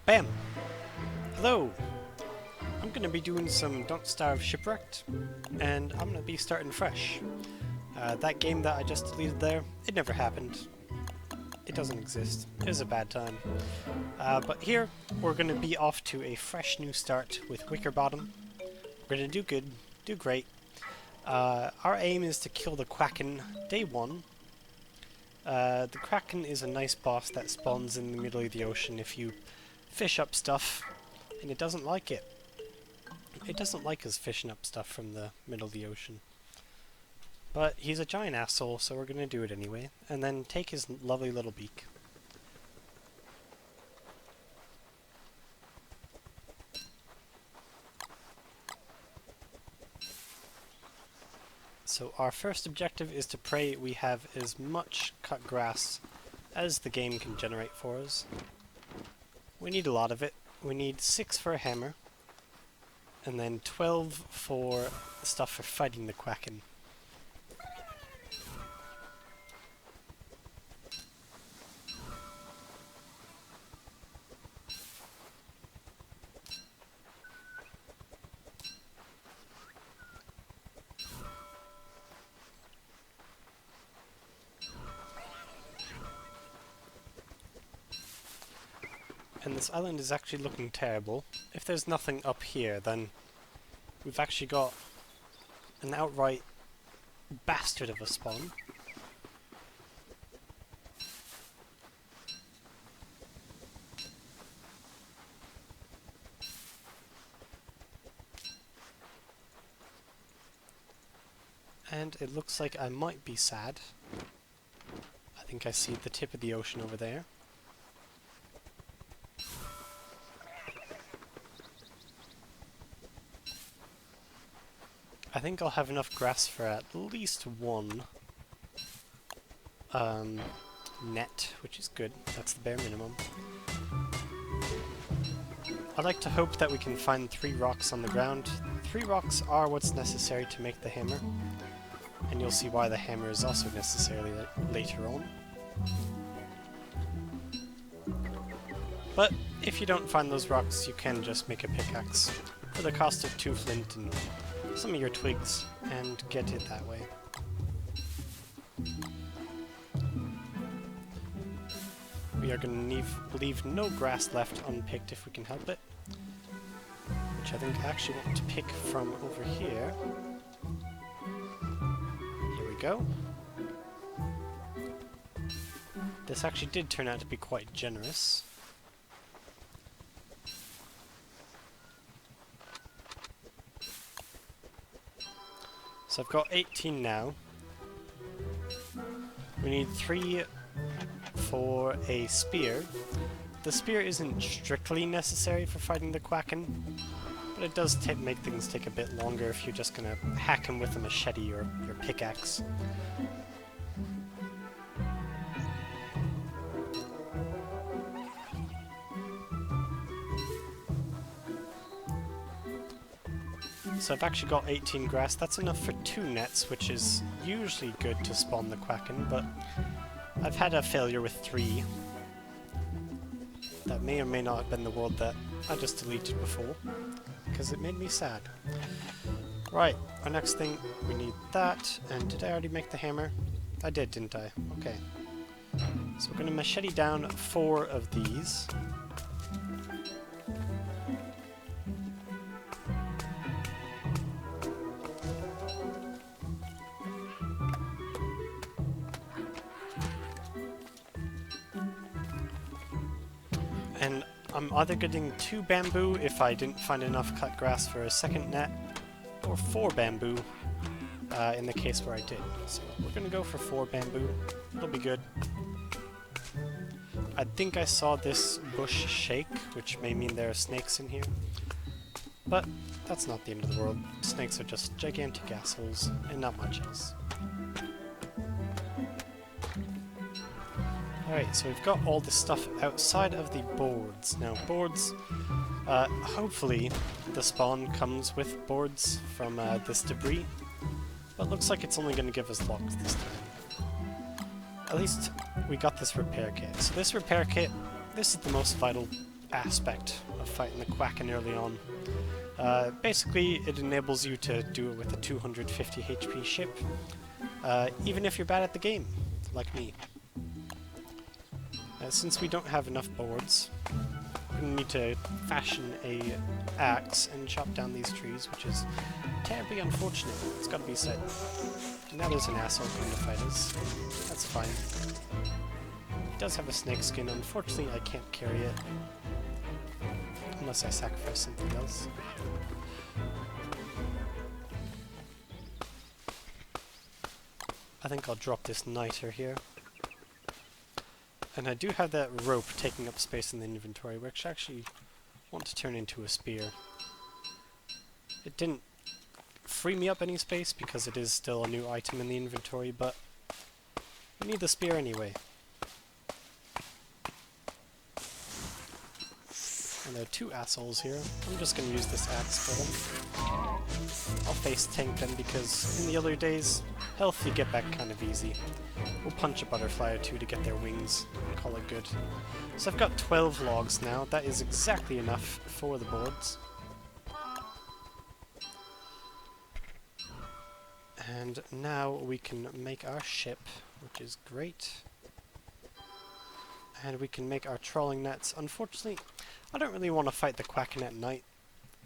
Bam! Hello! I'm gonna be doing some Don't Starve Shipwrecked, and I'm gonna be starting fresh. That game that I just deleted there, it never happened. It doesn't exist. It was a bad time. But here, we're gonna be off to a fresh new start with Wickerbottom. We're gonna do good, do great. Our aim is to kill the Quacken day one. The Quacken is a nice boss that spawns in the middle of the ocean if you fish up stuff, and it doesn't like it. It doesn't like us fishing up stuff from the middle of the ocean. But he's a giant asshole, so we're gonna do it anyway, and then take his lovely little beak. So our first objective is to pray we have as much cut grass as the game can generate for us. We need a lot of it. We need 6 for a hammer, and then 12 for stuff for fighting the Quacken. And this island is actually looking terrible. If there's nothing up here, then we've actually got an outright bastard of a spawn. And it looks like I might be sad. I think I see the tip of the ocean over there. I think I'll have enough grass for at least one net, which is good. That's the bare minimum. I'd like to hope that we can find 3 rocks on the ground. 3 rocks are what's necessary to make the hammer, and you'll see why the hammer is also necessary later on. But if you don't find those rocks, you can just make a pickaxe for the cost of 2 flint and some of your twigs, and get it that way. We are going to leave no grass left unpicked if we can help it, which I think I actually want to pick from over here. Here we go. This actually did turn out to be quite generous. So I've got 18 now. We need 3 for a spear. The spear isn't strictly necessary for fighting the Quacken, but it does make things take a bit longer if you're just gonna hack him with a machete or your pickaxe. So I've actually got 18 grass. That's enough for 2 nets, which is usually good to spawn the Quacken, but I've had a failure with 3. That may or may not have been the world that I just deleted before, because it made me sad. Right, our next thing, we need that, and did I already make the hammer? I did, didn't I? Okay. So we're going to machete down 4 of these. And I'm either getting 2 bamboo if I didn't find enough cut grass for a second net, or 4 bamboo in the case where I did. So we're going to go for 4 bamboo. It'll be good. I think I saw this bush shake, which may mean there are snakes in here. But that's not the end of the world. Snakes are just gigantic assholes, and not much else. Alright, so we've got all this stuff outside of the boards. Now, boards, hopefully the spawn comes with boards from this debris, but looks like it's only going to give us logs this time. At least we got this repair kit. So this repair kit, this is the most vital aspect of fighting the Quacken early on. Basically, it enables you to do it with a 250 HP ship, even if you're bad at the game, like me. Since we don't have enough boards, we're going to need to fashion a axe and chop down these trees, which is terribly unfortunate, it's got to be said. Now there's an asshole coming to fight us. That's fine. He does have a snake skin, unfortunately I can't carry it. Unless I sacrifice something else. I think I'll drop this niter here. And I do have that rope taking up space in the inventory, which I actually want to turn into a spear. It didn't free me up any space because it is still a new item in the inventory, but we need the spear anyway. And there are two assholes here. I'm just going to use this axe for them. I'll face tank them because in the other days, health you get back kind of easy. We'll punch a butterfly or two to get their wings and call it good. So I've got 12 logs now. That is exactly enough for the boards. And now we can make our ship, which is great. And we can make our trawling nets. Unfortunately, I don't really want to fight the Quacken at night.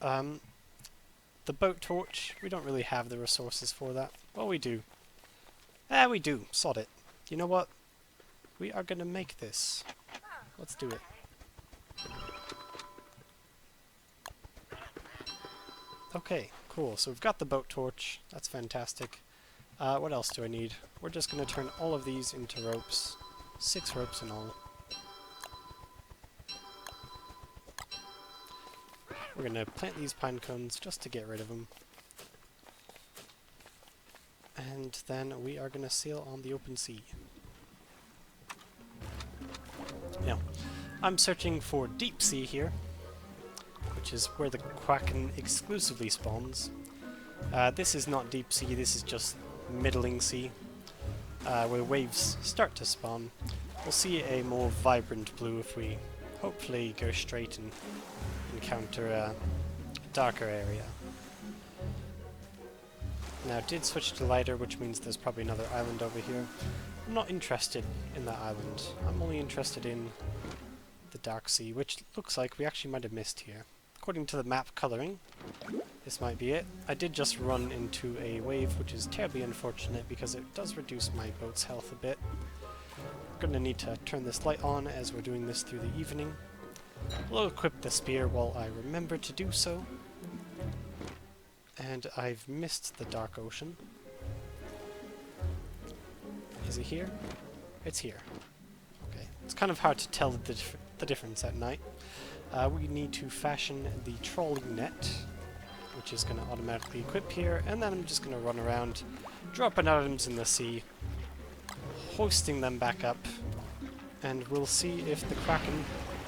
The boat torch, we don't really have the resources for that. Well, we do. We do. Sod it. You know what? We are going to make this. Let's do it. Okay, cool. So we've got the boat torch. That's fantastic. What else do I need? We're just going to turn all of these into ropes. 6 ropes in all. We're going to plant these pine cones just to get rid of them. And then we are going to sail on the open sea. Now, I'm searching for deep sea here, which is where the Quacken exclusively spawns. This is not deep sea, this is just middling sea, where waves start to spawn. We'll see a more vibrant blue if we hopefully go straight and encounter a darker area. Now it did switch to lighter, which means there's probably another island over here. I'm not interested in that island. I'm only interested in the dark sea, which looks like we actually might have missed here. According to the map coloring, this might be it. I did just run into a wave, which is terribly unfortunate because it does reduce my boat's health a bit. I'm going to need to turn this light on as we're doing this through the evening. I'll equip the spear while I remember to do so. And I've missed the dark ocean. Is it here? It's here. Okay. It's kind of hard to tell the difference at night. We need to fashion the trawling net, which is going to automatically equip here, and then I'm just going to run around, dropping items in the sea, hoisting them back up, and we'll see if the Quacken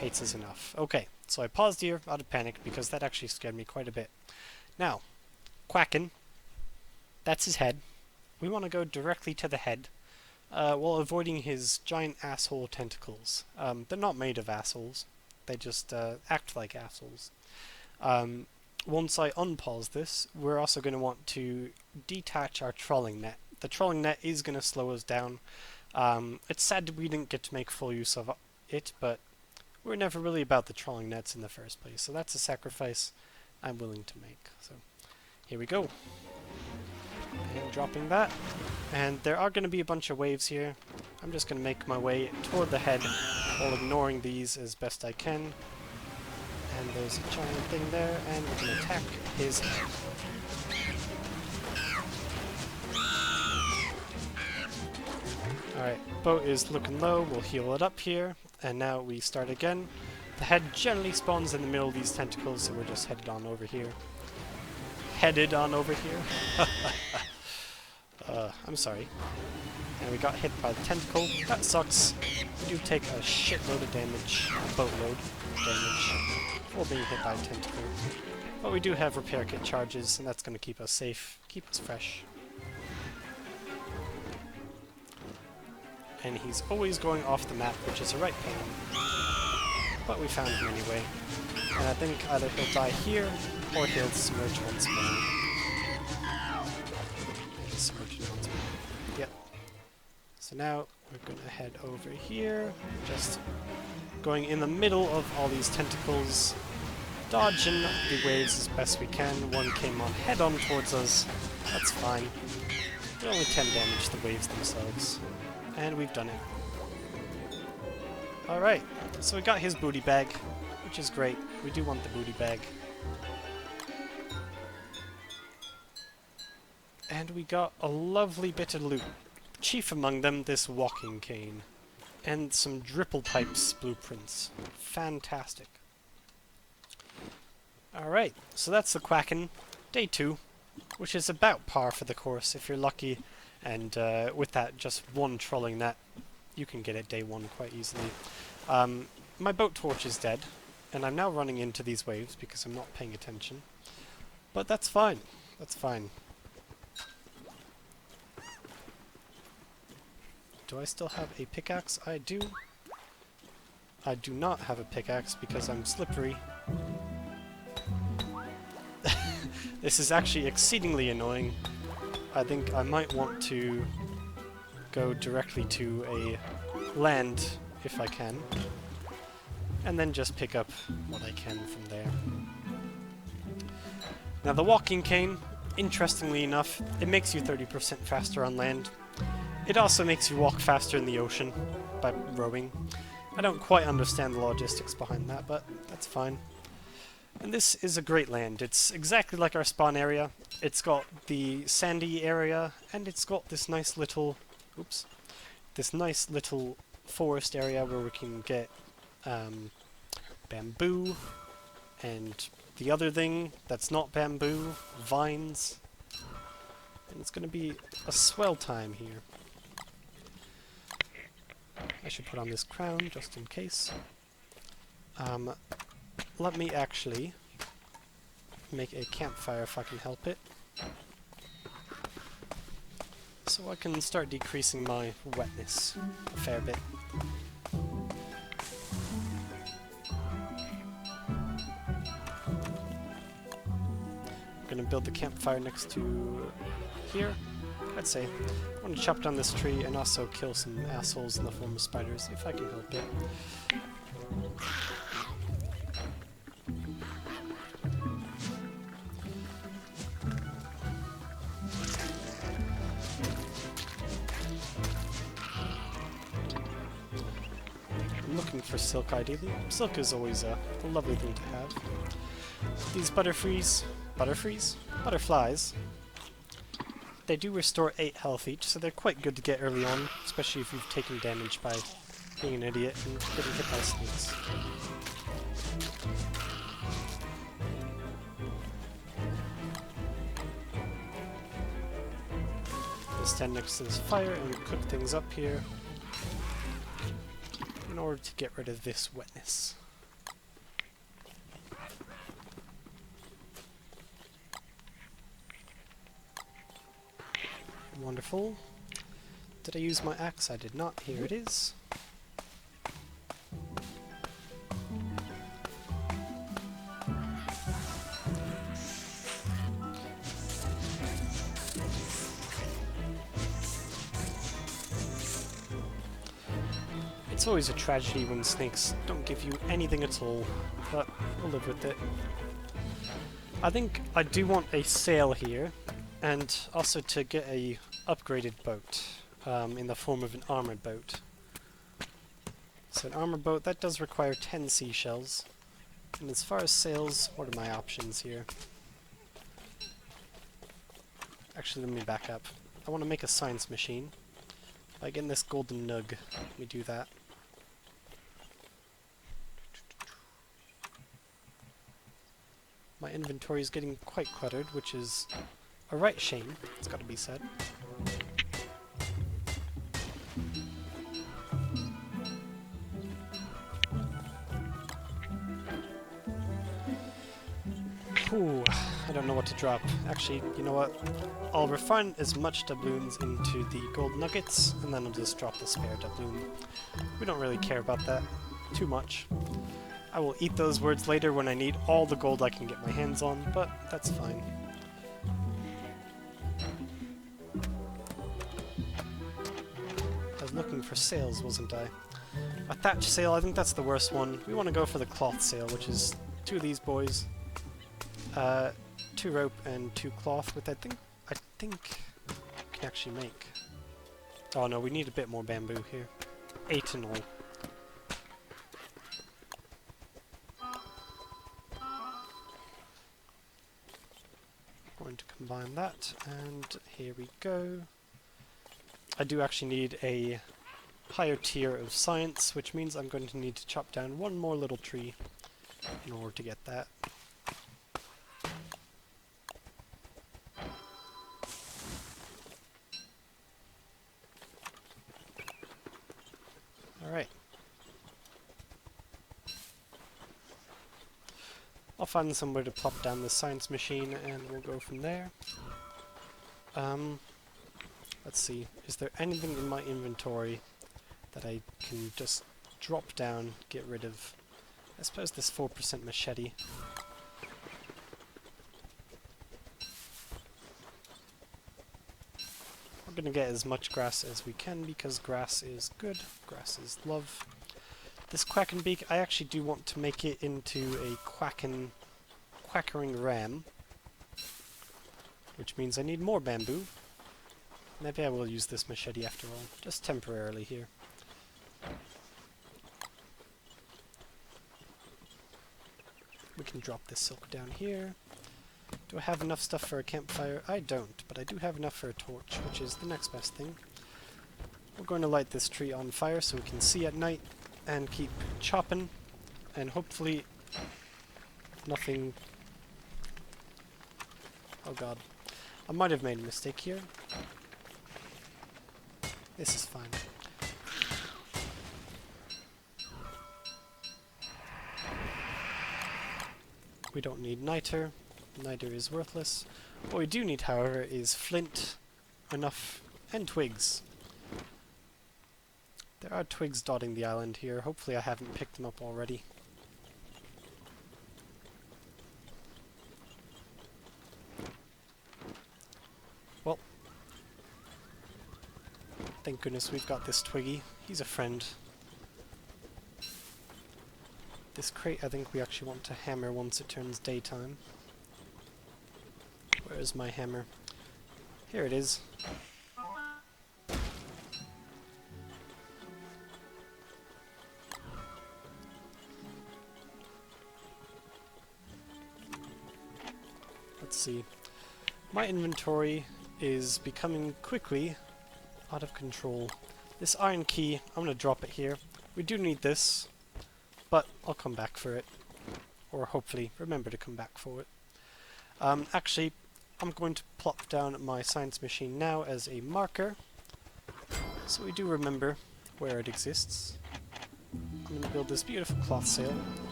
hates us enough. Okay, so I paused here out of panic because that actually scared me quite a bit. Now, Quacken, that's his head. We want to go directly to the head, while avoiding his giant asshole tentacles. They're not made of assholes, they just act like assholes. Once I unpause this, we're also going to want to detach our trawling net. The trawling net is going to slow us down. It's sad that we didn't get to make full use of it, but we're never really about the trawling nets in the first place, so that's a sacrifice I'm willing to make. So here we go. And dropping that. And there are going to be a bunch of waves here. I'm just going to make my way toward the head while ignoring these as best I can. And there's a giant thing there, and we're going to attack his head. Alright, boat is looking low, we'll heal it up here, and now we start again. The head generally spawns in the middle of these tentacles, so we're just headed on over here. Headed on over here? I'm sorry. And we got hit by the tentacle. That sucks. We do take a shitload of damage, a boatload of damage, for being hit by a tentacle. But we do have repair kit charges, and that's going to keep us safe, keep us fresh. And he's always going off the map, which is a right pain. but we found him anyway. And I think either he'll die here, or he'll submerge once more. He's submerging once more. Yep. So now we're gonna head over here, just going in the middle of all these tentacles, dodging the waves as best we can. One came on head-on towards us. That's fine. They only 10 damage the waves themselves. And we've done it. Alright, so we got his booty bag, which is great. We do want the booty bag. And we got a lovely bit of loot. Chief among them, this walking cane. And some dripple pipes blueprints. Fantastic. Alright, so that's the Quacken, day 2, which is about par for the course if you're lucky, and with that just one trolling net, you can get it day 1 quite easily. My boat torch is dead, and I'm now running into these waves because I'm not paying attention, but that's fine, that's fine. Do I still have a pickaxe? I do. I do not have a pickaxe because I'm slippery. This is actually exceedingly annoying. I think I might want to go directly to a land if I can, and then just pick up what I can from there. Now the walking cane, interestingly enough, it makes you 30% faster on land. It also makes you walk faster in the ocean by rowing. I don't quite understand the logistics behind that, but that's fine. And this is a great land. It's exactly like our spawn area. It's got the sandy area, and it's got this nice little, forest area where we can get bamboo, and the other thing that's not bamboo, vines. And it's going to be a swell time here. I should put on this crown just in case. Let me actually make a campfire if I can help it, so I can start decreasing my wetness a fair bit. I'm gonna build the campfire next to here, I'd say. I want to chop down this tree and also kill some assholes in the form of spiders if I can help it. Looking for silk ideally. Silk is always a lovely thing to have. These butterflies, they do restore 8 health each, so they're quite good to get early on, especially if you've taken damage by being an idiot and getting hit by snakes. I'll stand next to this fire and cook things up here in order to get rid of this wetness. Wonderful. Did I use my axe? I did not. Here it is. It's always a tragedy when snakes don't give you anything at all, but we'll live with it. I think I do want a sail here, and also to get a upgraded boat in the form of an armored boat. So an armored boat, that does require 10 seashells. And as far as sails, what are my options here? Actually, let me back up. I want to make a science machine by getting this golden nug. Let me do that. My inventory is getting quite cluttered, which is a right shame, it's got to be said. Ooh, I don't know what to drop. Actually, you know what? I'll refine as much doubloons into the gold nuggets, and then I'll just drop the spare doubloon. We don't really care about that too much. I will eat those words later when I need all the gold I can get my hands on, but that's fine. I was looking for sails, wasn't I? A thatch sail, I think that's the worst one. We want to go for the cloth sail, which is 2 of these boys. 2 rope and 2 cloth, which I think we can actually make. Oh no, we need a bit more bamboo here. 8 in all. Going to combine that, and here we go. I do actually need a higher tier of science, which means I'm going to need to chop down 1 more little tree in order to get that. Alright. I'll find somewhere to plop down the science machine and we'll go from there. Let's see, is there anything in my inventory that I can just drop down, get rid of? I suppose this 4% machete. We're gonna get as much grass as we can because grass is good, grass is love. This Quacken beak, I actually do want to make it into a quackering ram, which means I need more bamboo. Maybe I will use this machete after all, just temporarily here. We can drop this silk down here. Do I have enough stuff for a campfire? I don't, but I do have enough for a torch, which is the next best thing. We're going to light this tree on fire so we can see at night and keep chopping, and hopefully nothing... Oh god. I might have made a mistake here. This is fine. We don't need niter. Niter is worthless. What we do need, however, is flint, enough, and twigs. There are twigs dotting the island here. Hopefully I haven't picked them up already. Well, thank goodness we've got this Twiggy. He's a friend. This crate I think we actually want to hammer once it turns daytime. Where is my hammer? Here it is. Let's see. My inventory is becoming quickly out of control. This iron key, I'm going to drop it here. We do need this, but I'll come back for it. Or hopefully remember to come back for it. Actually, I'm going to plop down my science machine now as a marker, so we do remember where it exists. I'm going to build this beautiful cloth sail.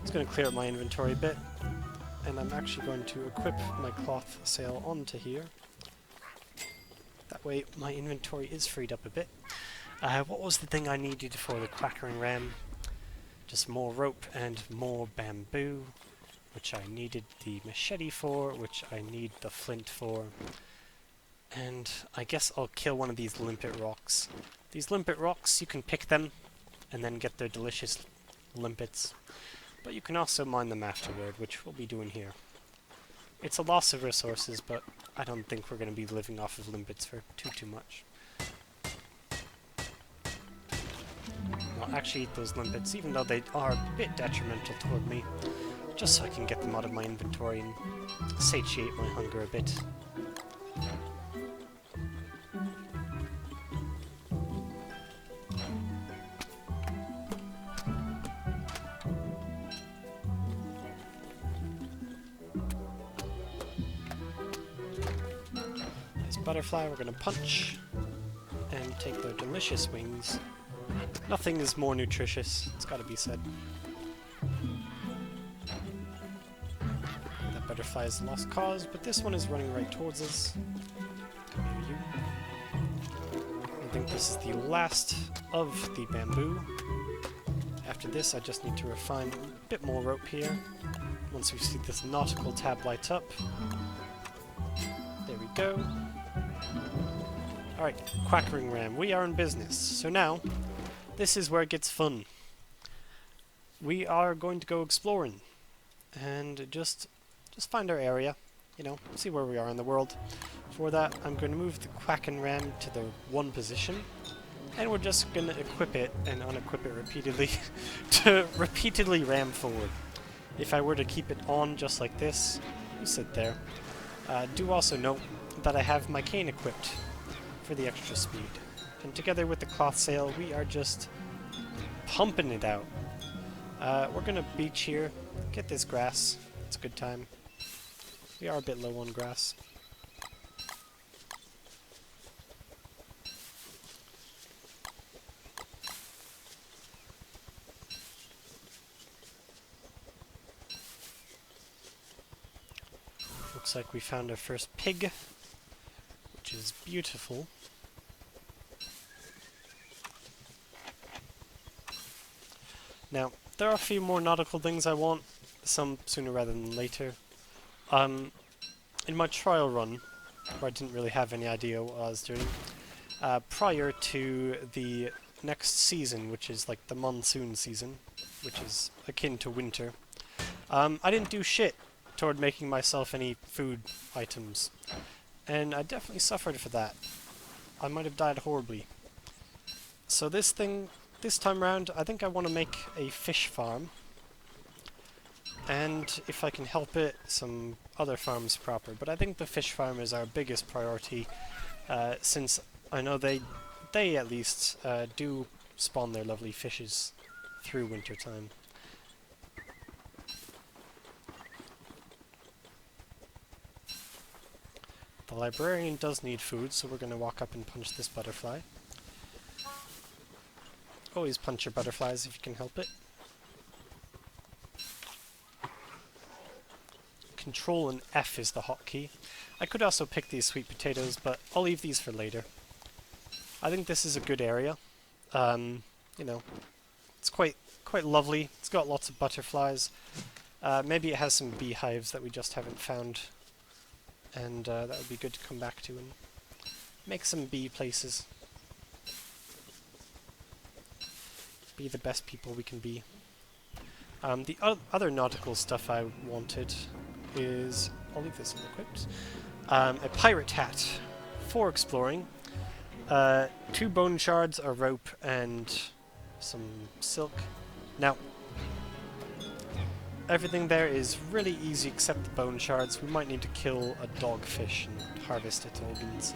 It's going to clear up my inventory a bit, and I'm actually going to equip my cloth sail onto here. That way my inventory is freed up a bit. What was the thing I needed for the quackering ram? Just more rope and more bamboo, which I needed the machete for, which I need the flint for. And I guess I'll kill one of these limpet rocks. These limpet rocks, you can pick them and then get their delicious limpets. But you can also mine them afterward, which we'll be doing here. It's a loss of resources, but I don't think we're going to be living off of limpets for too much. I'll actually eat those limpets, even though they are a bit detrimental toward me, just so I can get them out of my inventory and satiate my hunger a bit. Nice butterfly, we're going to punch and take their delicious wings. Nothing is more nutritious, it's gotta be said. That butterfly is a lost cause, but this one is running right towards us. Come here, you. I think this is the last of the bamboo. After this, I just need to refine a bit more rope here. Once we see this nautical tab light up. There we go. Alright, Quackening ram, we are in business. So now, this is where it gets fun. We are going to go exploring. And just find our area. You know, see where we are in the world. For that, I'm going to move the Quacken ram to the 1 position. And we're just going to equip it and unequip it repeatedly to repeatedly ram forward. If I were to keep it on just like this, you sit there. Do also note that I have my cane equipped for the extra speed. And together with the cloth sail, we are just pumping it out. We're going to beach here, get this grass. It's a good time. We are a bit low on grass. Looks like we found our first pig, which is beautiful. Now, there are a few more nautical things I want, some sooner rather than later. In my trial run, where I didn't really have any idea what I was doing, prior to the next season, which is like the monsoon season, which is akin to winter, I didn't do shit toward making myself any food items. And I definitely suffered for that. I might have died horribly. So this time round, I think I want to make a fish farm. And if I can help it, some other farms proper. But I think the fish farm is our biggest priority, since I know they at least do spawn their lovely fishes through winter time. The librarian does need food, so we're going to walk up and punch this butterfly. Always punch your butterflies if you can help it. Control and F is the hotkey. I could also pick these sweet potatoes, but I'll leave these for later. I think this is a good area. You know, it's quite lovely. It's got lots of butterflies. Maybe it has some beehives that we just haven't found. And that would be good to come back to and make some bee places. Be the best people we can be. The other nautical stuff I wanted is... I'll leave this unequipped. A pirate hat for exploring. 2 bone shards, a rope, and some silk. Now, everything there is really easy except the bone shards. We might need to kill a dogfish and harvest its organs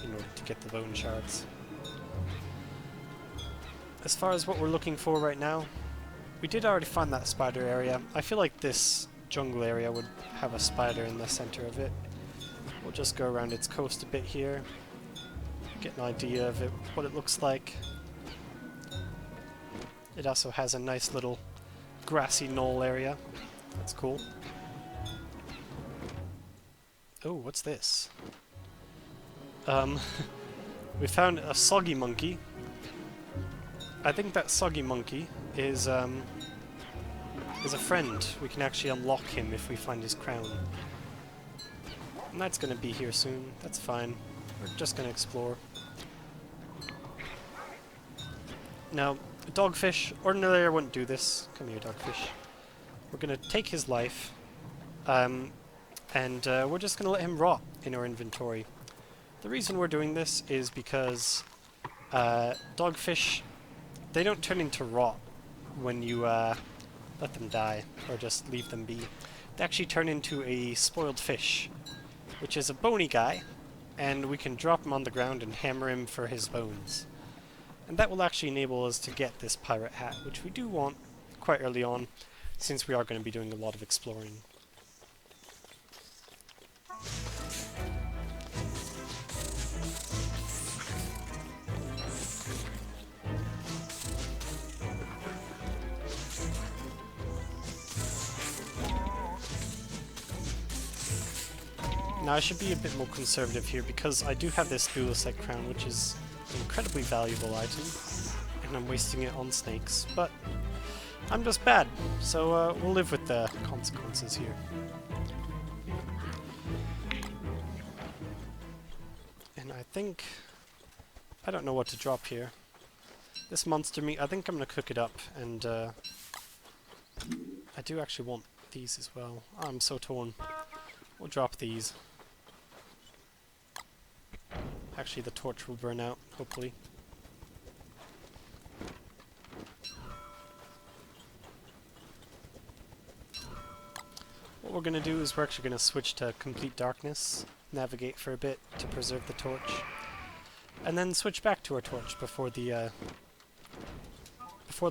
in order to get the bone shards. As far as what we're looking for right now, we did already find that spider area. I feel like this jungle area would have a spider in the center of it. We'll just go around its coast a bit here, get an idea of it, what it looks like. It also has a nice little grassy knoll area. That's cool. Oh, what's this? We found a soggy monkey. I think that soggy monkey is a friend. We can actually unlock him if we find his crown. And that's going to be here soon. That's fine. We're just going to explore. Now, dogfish, ordinarily I wouldn't do this. Come here, dogfish. We're going to take his life, and we're just going to let him rot in our inventory. The reason we're doing this is because dogfish, they don't turn into rot when you let them die, or just leave them be. They actually turn into a spoiled fish, which is a bony guy, and we can drop him on the ground and hammer him for his bones. And that will actually enable us to get this pirate hat, which we do want quite early on, since we are going to be doing a lot of exploring. Now I should be a bit more conservative here because I do have this dualisite crown, which is an incredibly valuable item, and I'm wasting it on snakes, but I'm just bad, so we'll live with the consequences here. And I think... I don't know what to drop here. This monster meat, I think I'm going to cook it up, and I do actually want these as well. Oh, I'm so torn. We'll drop these. Actually, the torch will burn out, hopefully. What we're going to do is we're actually going to switch to complete darkness, navigate for a bit to preserve the torch, and then switch back to our torch before the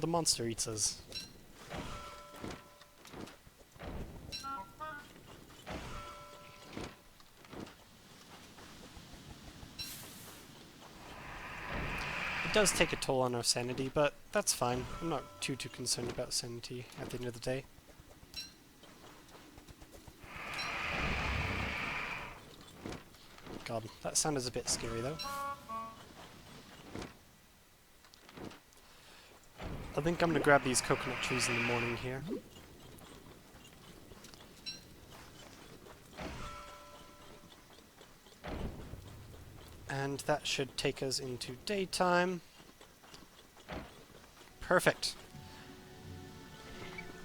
monster eats us. It does take a toll on our sanity, but that's fine. I'm not too concerned about sanity at the end of the day. God, that sound is a bit scary though. I think I'm gonna grab these coconut trees in the morning here. And that should take us into daytime. Perfect.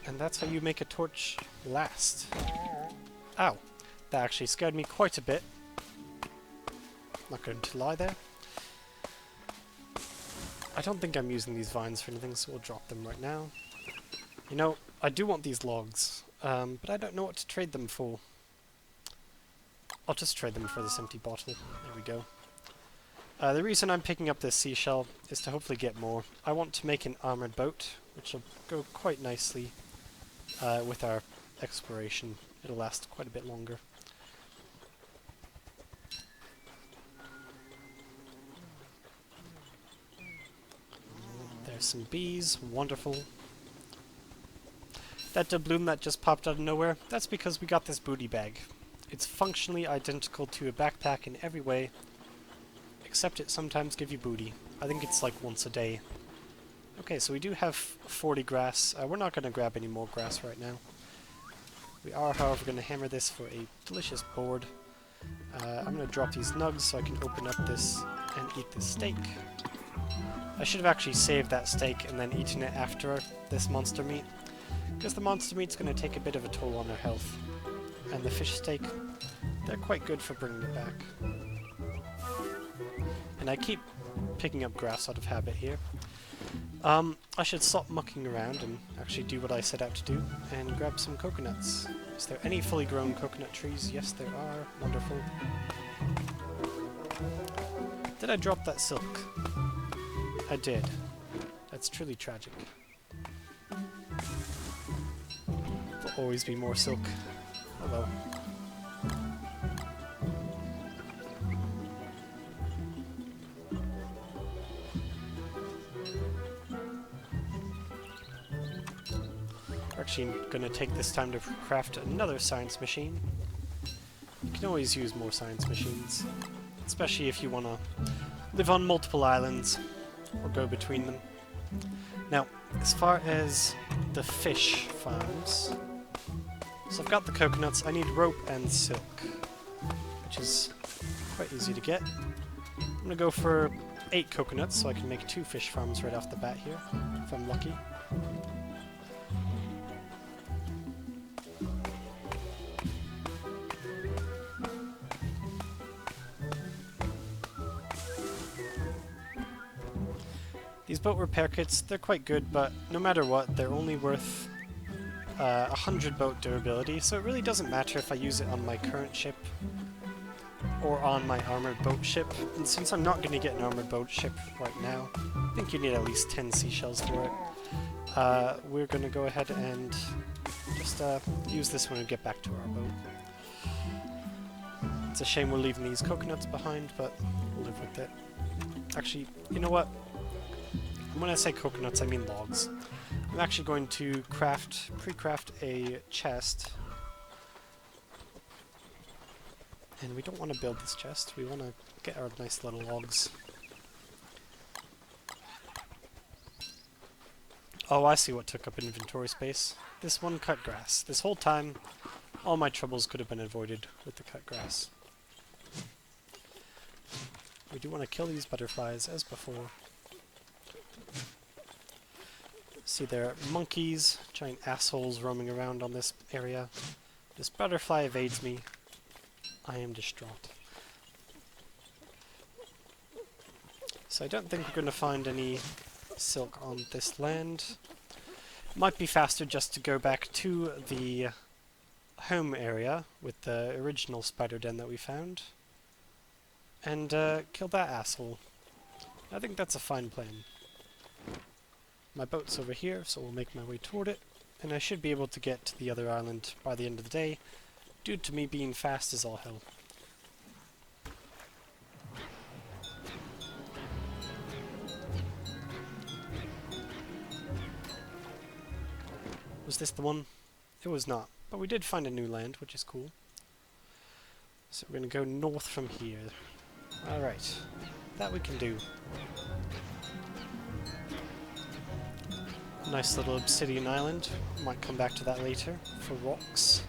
And that's how you make a torch last. Ow. That actually scared me quite a bit. Not going to lie there. I don't think I'm using these vines for anything, so we'll drop them right now. You know, I do want these logs, but I don't know what to trade them for. I'll just trade them for this empty bottle. There we go. The reason I'm picking up this seashell is to hopefully get more. I want to make an armored boat, which will go quite nicely with our exploration. It'll last quite a bit longer. There's some bees, wonderful. That doubloon that just popped out of nowhere, that's because we got this booty bag. It's functionally identical to a backpack in every way, except it sometimes gives you booty. I think it's like once a day. Okay, so we do have 40 grass. We're not going to grab any more grass right now. We are, however, going to hammer this for a delicious board. I'm going to drop these nugs so I can open up this and eat this steak. I should have actually saved that steak and then eaten it after this monster meat, because the monster meat's going to take a bit of a toll on our health. And the fish steak, they're quite good for bringing it back. And I keep picking up grass out of habit here. I should stop mucking around and actually do what I set out to do and grab some coconuts. Is there any fully grown coconut trees? Yes, there are. Wonderful. Did I drop that silk? I did. That's truly tragic. There'll always be more silk. Oh well. We're actually going to take this time to craft another science machine. You can always use more science machines, especially if you want to live on multiple islands or go between them. Now, as far as the fish farms, so I've got the coconuts. I need rope and silk, which is quite easy to get. I'm going to go for 8 coconuts so I can make 2 fish farms right off the bat here, if I'm lucky. These boat repair kits, they're quite good, but no matter what, they're only worth 100 boat durability, so it really doesn't matter if I use it on my current ship or on my armored boat ship. And since I'm not going to get an armored boat ship right now, I think you need at least 10 seashells for it. We're going to go ahead and just use this when we get back to our boat. It's a shame we're leaving these coconuts behind, but we'll live with it. Actually, you know what? When I say coconuts, I mean logs. I'm actually going to pre-craft a chest. And we don't want to build this chest, we want to get our nice little logs. Oh, I see what took up inventory space. This one cut grass. This whole time, all my troubles could have been avoided with the cut grass. We do want to kill these butterflies as before. See, there are monkeys, giant assholes roaming around on this area. This butterfly evades me. I am distraught. So I don't think we're going to find any silk on this land. Might be faster just to go back to the home area with the original spider den that we found and kill that asshole. I think that's a fine plan. My boat's over here, so we'll make my way toward it, and I should be able to get to the other island by the end of the day, due to me being fast as all hell. Was this the one? It was not, but we did find a new land, which is cool. So we're going to go north from here. Alright, that we can do. Nice little obsidian island. Might come back to that later for rocks.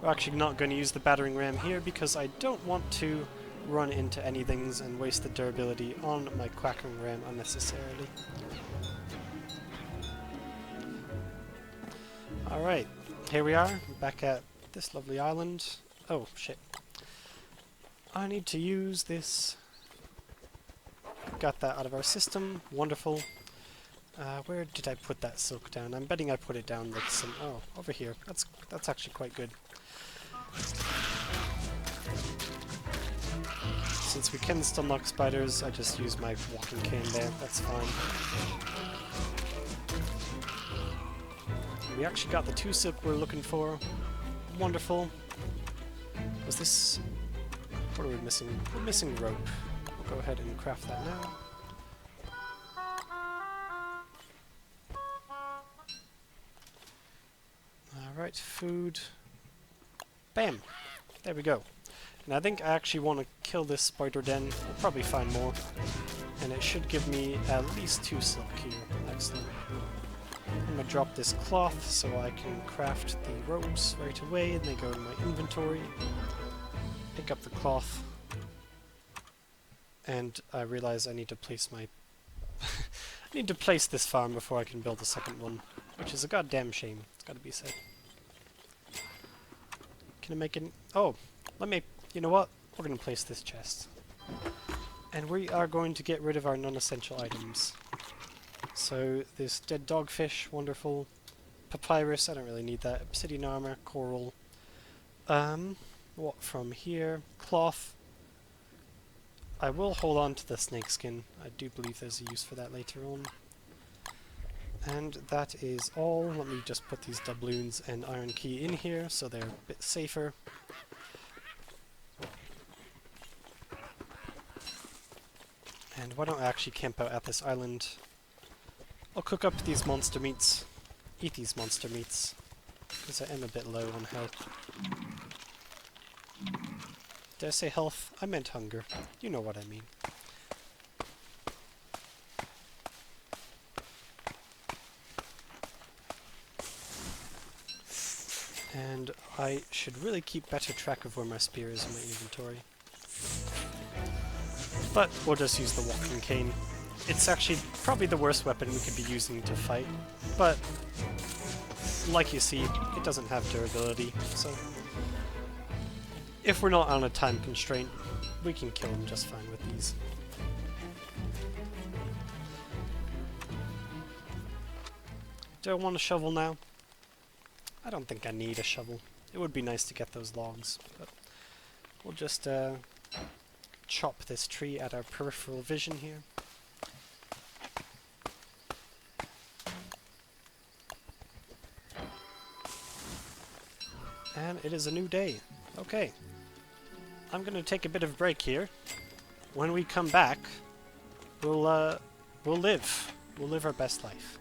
We're actually not going to use the battering ram here because I don't want to run into anything and waste the durability on my quackening ram unnecessarily. Alright, here we are, back at this lovely island. Oh, shit. I need to use this. Got that out of our system. Wonderful. Where did I put that silk down? I'm betting I put it down like some... Oh, over here. That's actually quite good. Since we can still knock spiders, I just use my walking cane there. That's fine. We actually got the 2 silk we're looking for. Wonderful. Was this... What are we missing? We're missing rope. We'll go ahead and craft that now. Alright, food. Bam! There we go. And I think I actually want to kill this spider den. We'll probably find more. And it should give me at least 2 silk here. Excellent. I'm going to drop this cloth so I can craft the ropes right away, and they go in my inventory. Pick up the cloth. And I realize I need to place my... I need to place this farm before I can build a second one. Which is a goddamn shame, it's gotta be said. Can I make it... Oh, let me... You know what? We're going to place this chest. And we are going to get rid of our non-essential items. So, this dead dogfish, wonderful. Papyrus, I don't really need that. Obsidian armor, coral. What from here? Cloth. I will hold on to the snakeskin. I do believe there's a use for that later on. And that is all. Let me just put these doubloons and iron key in here so they're a bit safer. And why don't I actually camp out at this island? I'll cook up these monster meats. Eat these monster meats. Because I am a bit low on health. Did I say health? I meant hunger. You know what I mean. And I should really keep better track of where my spear is in my inventory. But we'll just use the walking cane. It's actually probably the worst weapon we could be using to fight, but like you see, it doesn't have durability, so if we're not on a time constraint, we can kill them just fine with these. Do I want a shovel now? I don't think I need a shovel. It would be nice to get those logs, but we'll just chop this tree at our peripheral vision here. And it is a new day. Okay. I'm gonna take a bit of a break here. When we come back, we'll live. We'll live our best life.